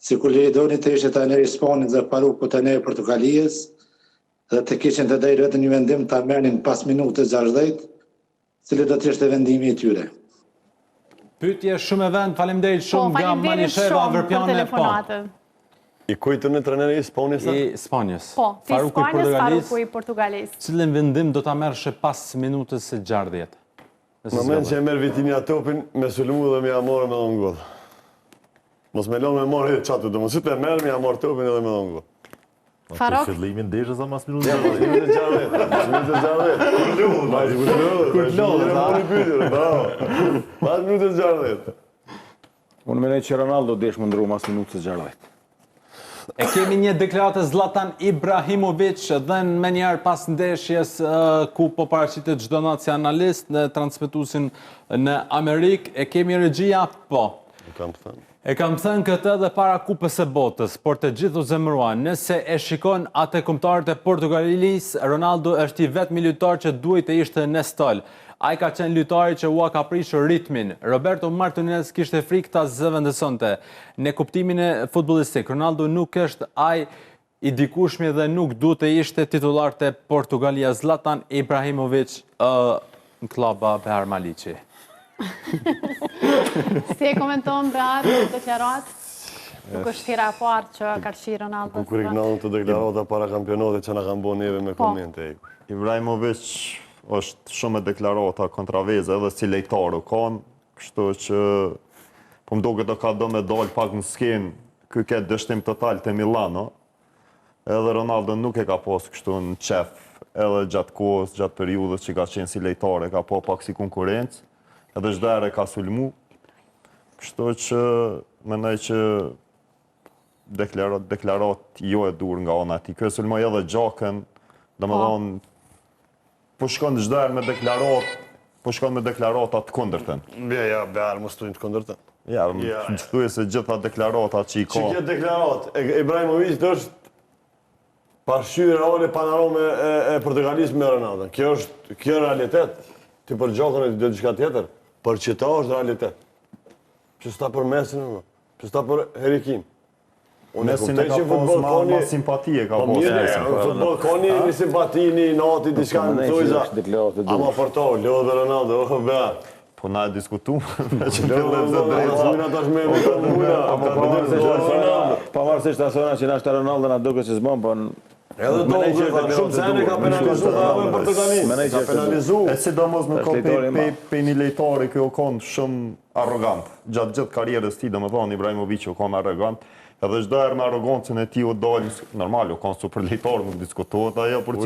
si kur Liridoni të ishte të i Spanit dhe Paruku të i Portugalijës, dhe të kishin të dhejrë vetë një vendim të merrnin pas minutës 60, cili do të ishte vendimi i tyre. Pyetje shumë e vend, faleminderit shumë nga Manisheva Vërpjane, po. I kujtë në treneri i Spanjës? I Spanjës. Po, ti Spanjës, Faruku i Portugalisë. Cilën vendim do ta merrshe pas minutës së 60? Në moment që e merr Vitinja topin, me sulmu dhe me amore me dhon gol. Mos me lënë me marrë çatu, do mos i të merr me amor topin edhe me dhon gol. Farok. Fillimin ndeshës sa mas minutë. Minutë 60. Kur lodh, bravo. Pas minutës 60. Unë menoj që Ronaldo desh më ndru mas minutës 60. E kemi një deklaratë Zlatan Ibrahimović dhe me njerë pas ndeshjes ku po paraqitet çdo nacionalist në transmetuesin në Amerikë. E kemi regjia, po. E kam thënë këtë edhe para Kupës së Botës, por të gjithë u zemëruan. Nëse e shikon atë kombëtarët e Portugalisë, Ronaldo është i vetmi lojtar që duhet të ishte në stol. Ai ka qenë lojtari që ua ka prishur ritmin. Roberto Martinez kishte frikë ta zëvendësonte. Në kuptimin e futbollistik, Ronaldo nuk është ai i dikushmi dhe nuk duhet të ishte titullar te Portugalia. Zlatan Ibrahimović në klaba Behar Maliqi. Si e komenton Behar këtë deklaratë? Nuk është hera e parë që ka rshi Ronaldo. Kur i gnanë të deklarata para kampionatit që na kanë bërë neve me komente. Ibrahimović është shumë e deklarata kontraveze edhe si lejtar u kanë, kështu që po më duket do ka do me dalë pak në skenë ky ke dështim total te Milano. Edhe Ronaldo nuk e ka pas kështu në qef, edhe gjatë kohës, gjatë periudhës që ka qenë si lejtar, e ka po pak si konkurrencë, edhe çdo herë ka sulmu. Kështu që mendoj që deklarat jo e dur nga ana e tij. Ky sulmoi edhe Gjakën, domethënë po shkon çdo herë me deklarata të kundërtën. Ja, Behar mos thuaj të kundërtën. Ja, thuaj se gjitha deklaratat që i ka. Që deklarat, Ibrahimović është parashyrë reale panorame e Portugalisë me Ronaldo. Kjo është realitet. Ti për Gjakën e do diçka tjetër, për çeta është realitet. Që sta për Mesin, që sta për Harry Kane. Mesin e ka pas ma simpatie ka pas. Futbol ka një simpati, një nati, diçka në thujza. Ama për to, lodhë dhe Ronaldo, Behar. Po na e diskutum. Pavarësisht asona që na është Ronaldo na duket se s'bën, po edhe do shumë sene ka penalizuar Portugalin. Ka penalizuar. E sidomos në kopë pe një lejtari që u kon shumë arrogant. Gjatë gjithë karrierës tij, domethënë Ibrahimović u kon arrogant. Edhe çdo herë me arrogancën e tij u dal, normal, u kon super lejtar, nuk diskutohet ajo, por që